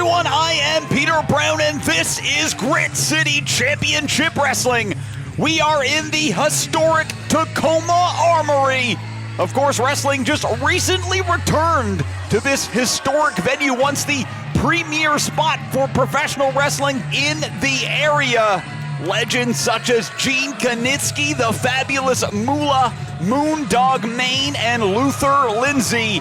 everyone, I am Peter Brown, and this is Grit City Championship Wrestling. We are in the historic Tacoma Armory. Of course, wrestling just recently returned to this historic venue, once the premier spot for professional wrestling in the area. Legends such as Gene Knitsky, the Fabulous Moolah, Moondog Maine, and Luther Lindsay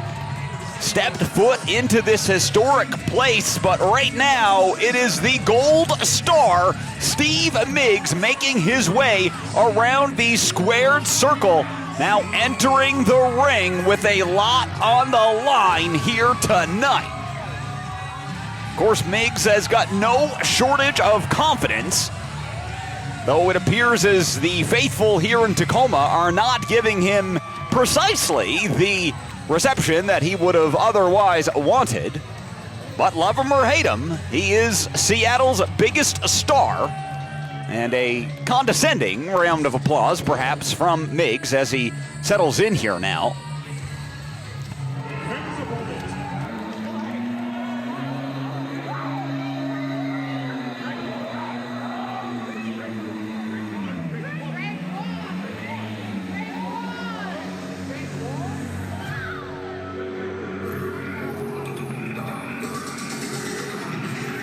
stepped foot into this historic place, but right now it is the gold star, Steve Migs, making his way around the squared circle, now entering the ring with a lot on the line here tonight. Of course, Migs has got no shortage of confidence, though it appears as the faithful here in Tacoma are not giving him precisely the reception that he would have otherwise wanted. But love him or hate him, he is Seattle's biggest star, and a condescending round of applause perhaps from Migs as he settles in here now.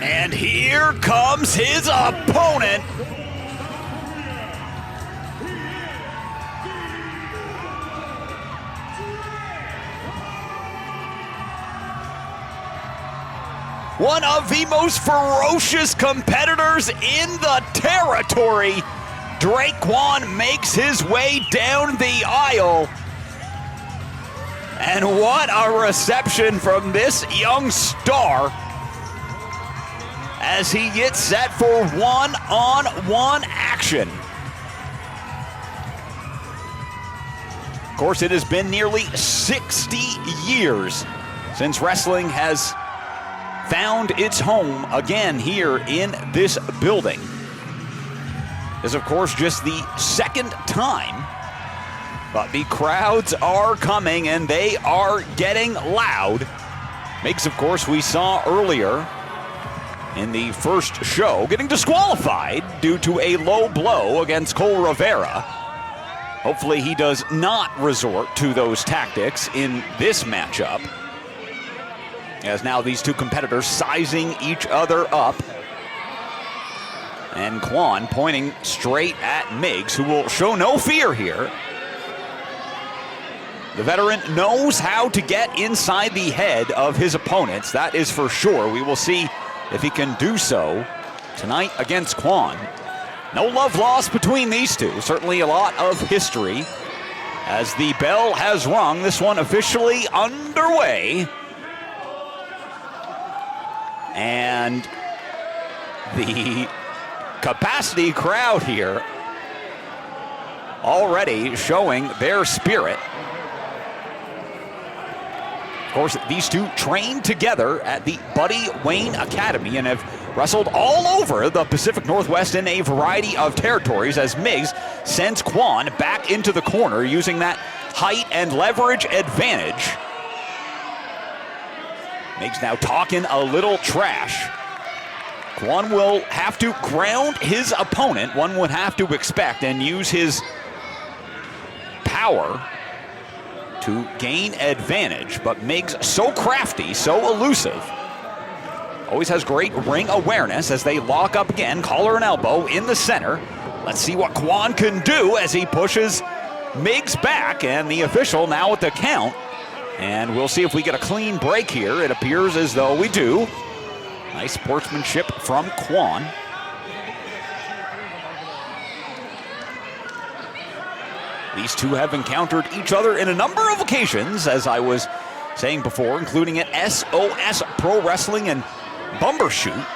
And here comes his opponent. One of the most ferocious competitors in the territory. Kwon makes his way down the aisle. And what a reception from this young star as he gets set for one-on-one action. Of course, it has been nearly 60 years since wrestling has found its home again here in this building. This is, of course, just the second time, but the crowds are coming and they are getting loud. Migs, of course, we saw earlier in the first show, getting disqualified due to a low blow against Cole Rivera. Hopefully he does not resort to those tactics in this matchup, as now these two competitors sizing each other up. And Kwon pointing straight at Migs, who will show no fear here. The veteran knows how to get inside the head of his opponents, that is for sure. We will see if he can do so tonight against Kwon. No love lost between these two. Certainly a lot of history as the bell has rung. This one officially underway. And the capacity crowd here already showing their spirit. Of course, these two trained together at the Buddy Wayne Academy and have wrestled all over the Pacific Northwest in a variety of territories, as Migs sends Kwon back into the corner using that height and leverage advantage. Migs now talking a little trash. Kwon will have to ground his opponent, one would have to expect, and use his power to gain advantage. But Migs, so crafty, so elusive, always has great ring awareness as they lock up again, collar and elbow in the center. Let's see what Kwon can do as he pushes Migs back, and the official now at the count. And we'll see if we get a clean break here. It appears as though we do. Nice sportsmanship from Kwon. These two have encountered each other in a number of occasions, as I was saying before, including at SOS Pro Wrestling and Bumbershoot,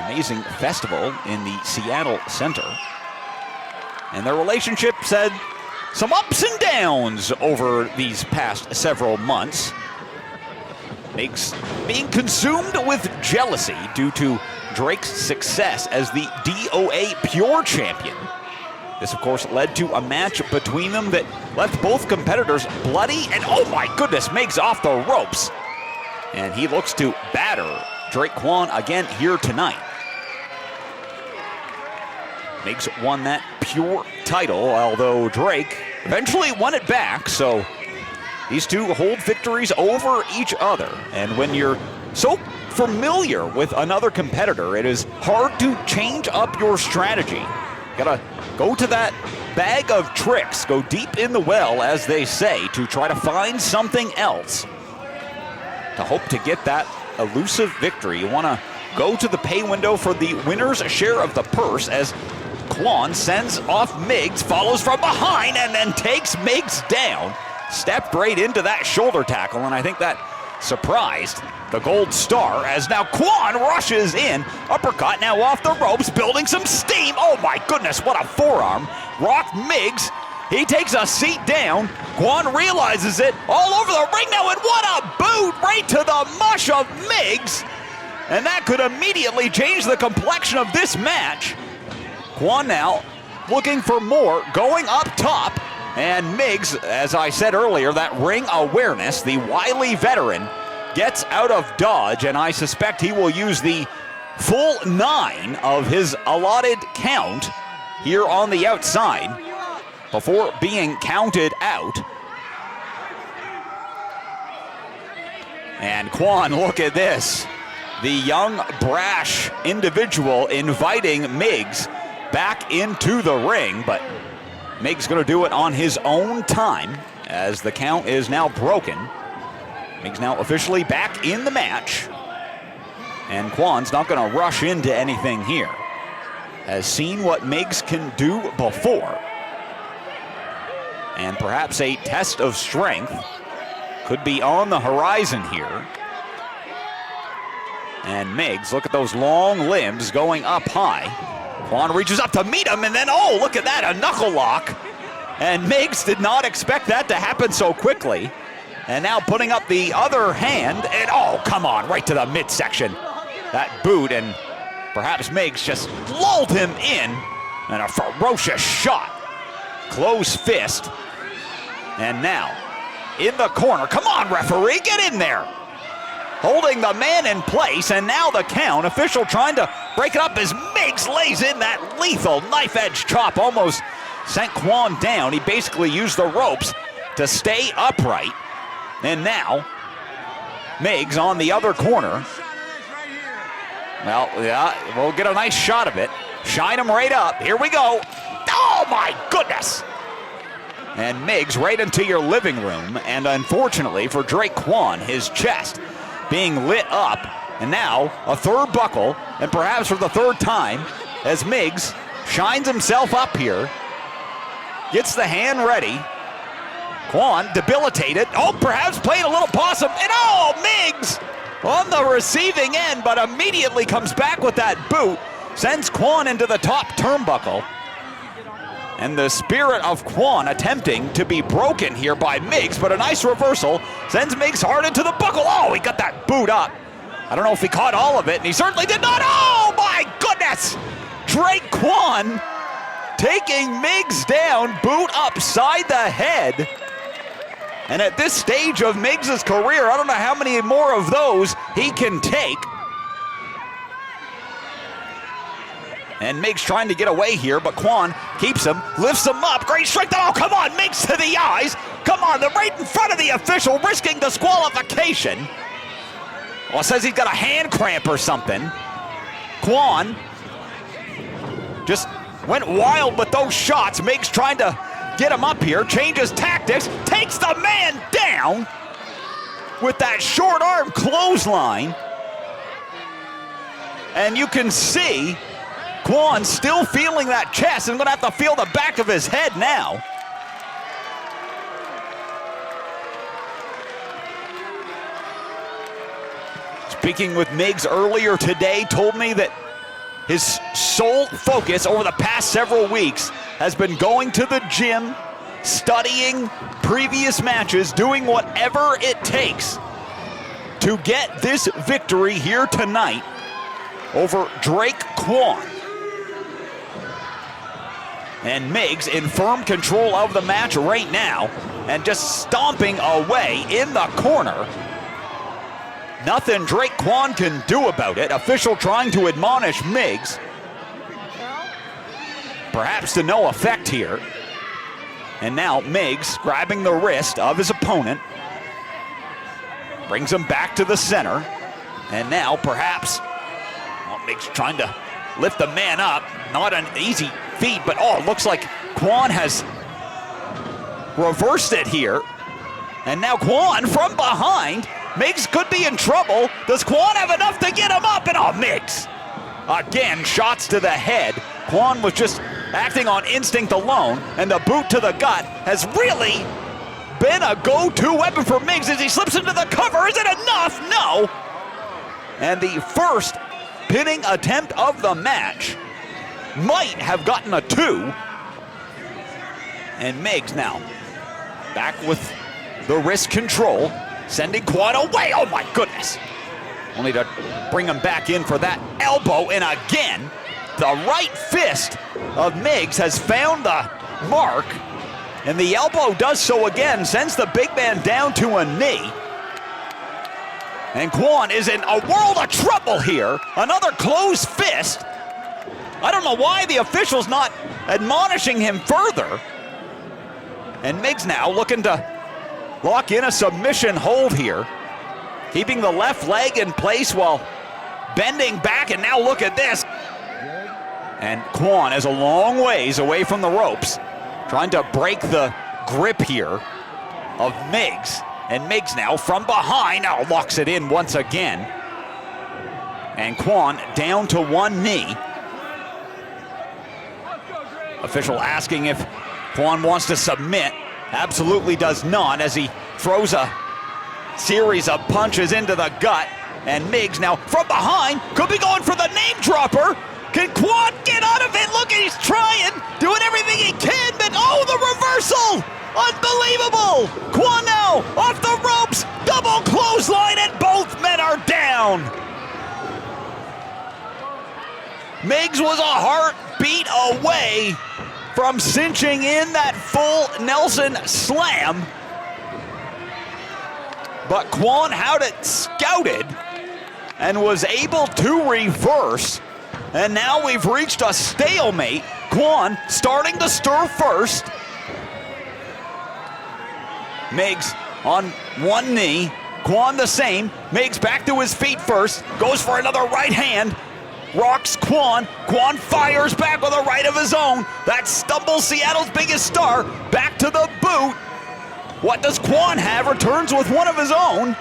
amazing festival in the Seattle Center. And their relationship's had some ups and downs over these past several months. Migs being consumed with jealousy due to Drake's success as the DOA Pure Champion. This, of course, led to a match between them that left both competitors bloody, and oh my goodness, Migs off the ropes. And he looks to batter Drake Kwon again here tonight. Migs won that pure title, although Drake eventually won it back, so these two hold victories over each other. And when you're so familiar with another competitor, it is hard to change up your strategy. Gotta go to that bag of tricks, go deep in the well, as they say, to try to find something else to hope to get that elusive victory. You want to go to the pay window for the winner's share of the purse as Kwon sends off Migs, follows from behind, and then takes Migs down. Stepped right into that shoulder tackle, and I think that surprised the Gold Star as now Kwon rushes in. Uppercut now off the ropes, building some steam. Oh my goodness, what a forearm. Rocked Migs. He takes a seat down. Kwon realizes it all over the ring now, and what a boot right to the mush of Migs. And that could immediately change the complexion of this match. Kwon now looking for more, going up top. And Migs, as I said earlier, that ring awareness, the wily veteran, gets out of dodge, and I suspect he will use the full 9 of his allotted count here on the outside before being counted out. And Kwon, look at this. The young, brash individual inviting Migs back into the ring, but Migs going to do it on his own time as the count is now broken. Migs now officially back in the match. And Kwon's not going to rush into anything here. Has seen what Migs can do before. And perhaps a test of strength could be on the horizon here. And Migs, look at those long limbs going up high. Kwon reaches up to meet him, and then, oh, look at that, a knuckle lock. And Migs did not expect that to happen so quickly. And now putting up the other hand, and oh, come on, right to the midsection. That boot, and perhaps Migs just lulled him in, and a ferocious shot. Closed fist. And now, in the corner, come on, referee, get in there. Holding the man in place, and now the count. Official trying to break it up as Migs lays in that lethal knife-edge chop. Almost sent Kwon down. He basically used the ropes to stay upright. And now, Migs on the other corner. Well, yeah, we'll get a nice shot of it. Shine him right up. Here we go. Oh, my goodness. And Migs right into your living room. And unfortunately for Drake Kwon, his chest being lit up, and now a third buckle, and perhaps for the third time, as Migs shines himself up here, gets the hand ready. Kwon debilitated, oh, perhaps playing a little possum, and oh, Migs on the receiving end, but immediately comes back with that boot, sends Kwon into the top turnbuckle. And the spirit of Kwon attempting to be broken here by Migs, but a nice reversal sends Migs hard into the buckle. Oh, he got that boot up. I don't know if he caught all of it, and he certainly did not. Oh, my goodness! Drake Kwon taking Migs down, boot upside the head. And at this stage of Migs' career, I don't know how many more of those he can take. And Migs trying to get away here, but Kwon keeps him, lifts him up. Great strength. Oh, come on, Migs to the eyes. Come on, they're right in front of the official, risking disqualification. Well, it says he's got a hand cramp or something. Kwon just went wild with those shots. Migs trying to get him up here, changes tactics, takes the man down with that short arm clothesline. And you can see Kwon still feeling that chest, and going to have to feel the back of his head now. Speaking with Migs earlier today, told me that his sole focus over the past several weeks has been going to the gym, studying previous matches, doing whatever it takes to get this victory here tonight over Drake Kwon. And Migs in firm control of the match right now and just stomping away in the corner. Nothing Drake Kwon can do about it. Official trying to admonish Migs. Perhaps to no effect here. And now Migs grabbing the wrist of his opponent. Brings him back to the center. And now perhaps, well, Migs trying to lift the man up. Not an easy feat, but oh, it looks like Kwon has reversed it here. And now Kwon from behind. Migs could be in trouble. Does Kwon have enough to get him up? And oh, Migs. Again, shots to the head. Kwon was just acting on instinct alone, and the boot to the gut has really been a go-to weapon for Migs as he slips into the cover. Is it enough? No. And the first pinning attempt of the match might have gotten a 2. And Migs now back with the wrist control, sending Kwon away. Oh my goodness. Only to bring him back in for that elbow. And again, the right fist of Migs has found the mark. And the elbow does so again, sends the big man down to a knee. And Kwon is in a world of trouble here. Another closed fist. I don't know why the official's not admonishing him further. And Migs now looking to lock in a submission hold here. Keeping the left leg in place while bending back, and now look at this. And Kwon is a long ways away from the ropes, trying to break the grip here of Migs. And Migs now from behind, now locks it in once again. And Kwon down to one knee. Official asking if Kwon wants to submit. Absolutely does not, as he throws a series of punches into the gut. And Migs now from behind could be going for the name dropper. Can Kwon get out of it? Look, he's trying, doing everything he can, but oh, the reversal! Unbelievable! Kwon now off the ropes, double clothesline, and both men are down. Migs was a heartbeat away from cinching in that full Nelson slam. But Kwon had it scouted and was able to reverse. And now we've reached a stalemate. Kwon starting to stir first. Migs on one knee. Kwon the same. Migs back to his feet first. Goes for another right hand. Rocks Kwon. Kwon fires back with a right of his own. That stumbles Seattle's biggest star. Back to the boot. What does Kwon have? Returns with one of his own.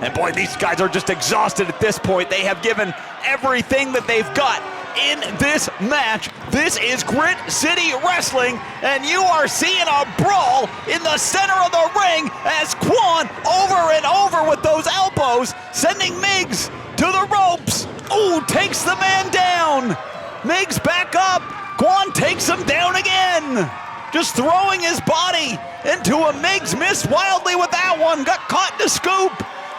And boy, these guys are just exhausted at this point. They have given everything that they've got in this match. This is Grit City Wrestling, and you are seeing a brawl in the center of the ring as Kwon over and over with those elbows, sending Migs to the ropes. Ooh, takes the man down. Migs back up. Kwon takes him down again. Just throwing his body into a Migs. Missed wildly with that one. Got caught in the scoop.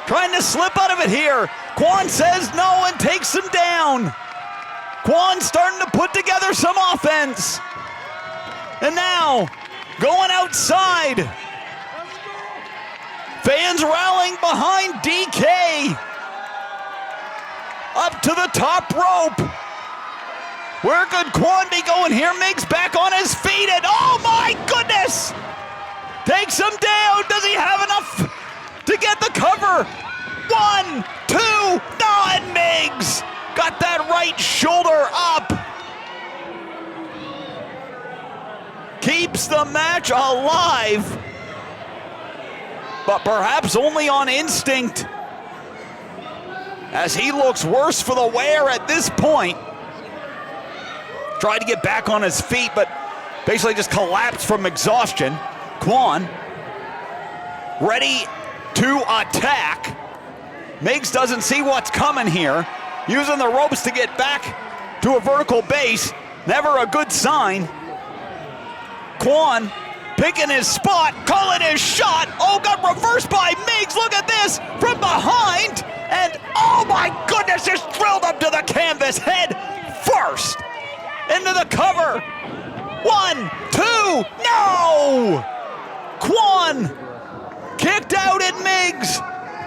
Trying to slip out of it here. Kwon says no and takes him down. Kwon starting to put together some offense. And now, going outside. Fans rallying behind DK. Up to the top rope. Where could Kwon be going here? Migs back on his feet, and oh my goodness! Takes him down. Does he have enough to get the cover? 1, 2, no, and Migs got that right shoulder up. Keeps the match alive, but perhaps only on instinct, as he looks worse for the wear at this point. Tried to get back on his feet, but basically just collapsed from exhaustion. Kwon ready to attack. Migs doesn't see what's coming here. Using the ropes to get back to a vertical base. Never a good sign. Kwon picking his spot, calling his shot. Oh, got reversed by Migs. Look at this from behind. And oh my goodness, just drilled up to the canvas head first. Into the cover. 1, 2, no! Kwon kicked out at Migs.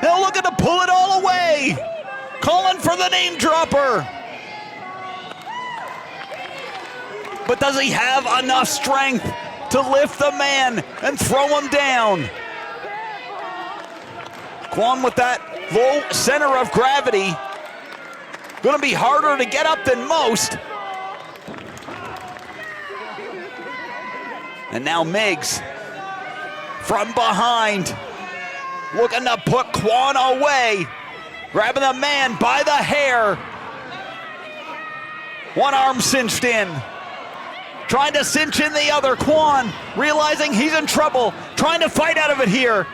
Now looking to pull it all away. Calling for the name dropper. But does he have enough strength to lift the man and throw him down? Kwon with that low center of gravity. Gonna be harder to get up than most. And now Migs from behind, looking to put Kwon away. Grabbing the man by the hair. One arm cinched in. Trying to cinch in the other. Kwon realizing he's in trouble. Trying to fight out of it here.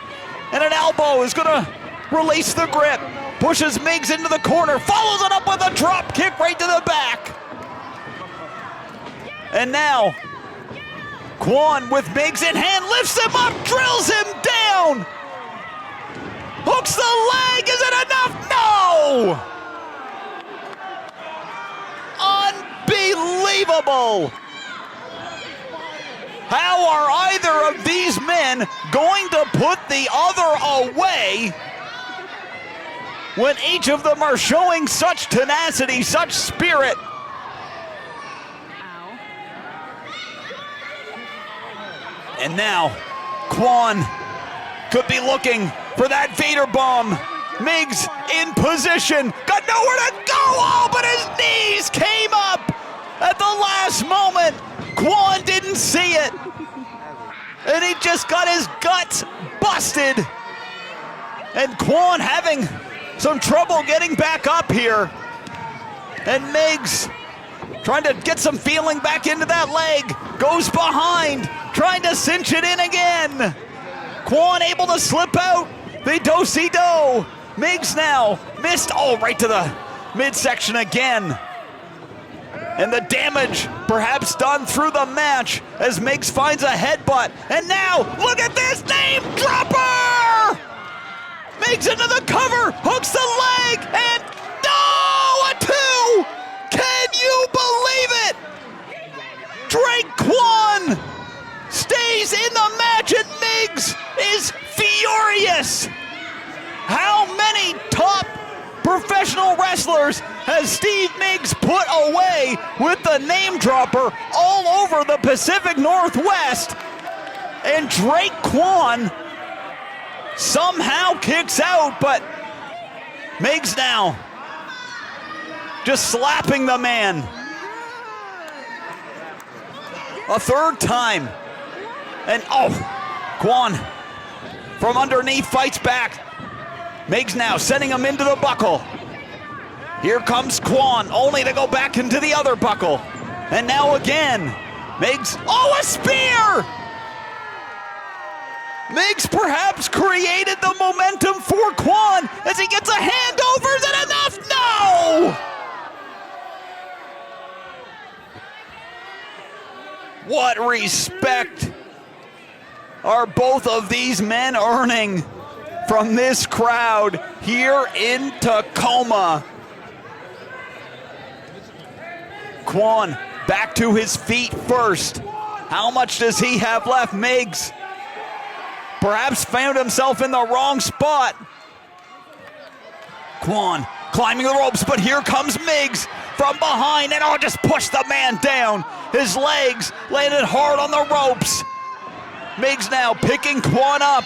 And an elbow is gonna release the grip. Pushes Migs into the corner. Follows it up with a drop kick right to the back. And now, Kwon with Migs in hand, lifts him up, drills him down. Hooks the leg, is it enough? No! Unbelievable! How are either of these men going to put the other away when each of them are showing such tenacity, such spirit? And now, Kwon could be looking for that Vader bomb. Migs in position, got nowhere to go, oh, but his knees came up at the last moment. Kwon didn't see it, and he just got his guts busted. And Kwon having some trouble getting back up here. And Migs trying to get some feeling back into that leg, goes behind, trying to cinch it in again. Kwon able to slip out the do-si-do. Migs now missed, oh, right to the midsection again. And the damage perhaps done through the match as Migs finds a headbutt. And now, look at this name dropper! Migs into the cover, hooks the leg, and no, a two! Can you believe it? Drake Kwon stays in the match and Migs is furious. How many top professional wrestlers has Steve Migs put away with the name dropper all over the Pacific Northwest? And Drake Kwon somehow kicks out, but Migs now just slapping the man. A third time. And oh, Kwon from underneath fights back. Migs now sending him into the buckle. Here comes Kwon, only to go back into the other buckle. And now again, Migs, oh, a spear! Migs perhaps created the momentum for Kwon as he gets a hand over. Is it enough? No! What respect are both of these men earning from this crowd here in Tacoma? Kwon back to his feet first. How much does he have left? Migs perhaps found himself in the wrong spot. Kwon climbing the ropes, but here comes Migs from behind, and just push the man down. His legs landed hard on the ropes. Migs now picking Kwon up.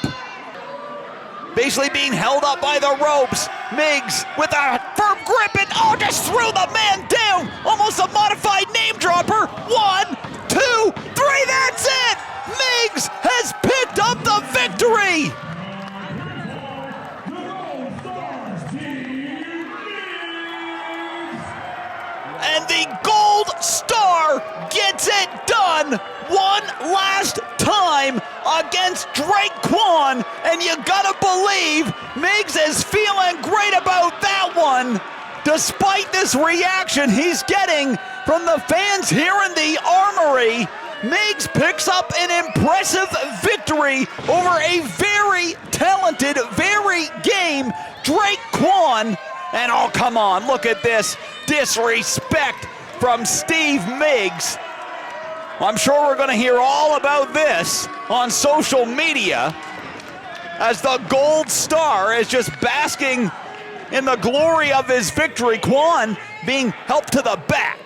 Basically being held up by the ropes. Migs with a firm grip and just threw the man down. Almost a modified name dropper. 1, 2, 3, that's it! Migs has picked up the victory! And the Gold Star gets it done one last time against Drake Kwon, and you gotta believe Migs is feeling great about that one, despite this reaction he's getting from the fans here in the Armory. Migs picks up an impressive victory over a very talented, very game Drake Kwon. And oh, come on, look at this disrespect from Steve Migs. I'm sure we're going to hear all about this on social media. as the gold star is just basking in the glory of his victory. Kwon being helped to the back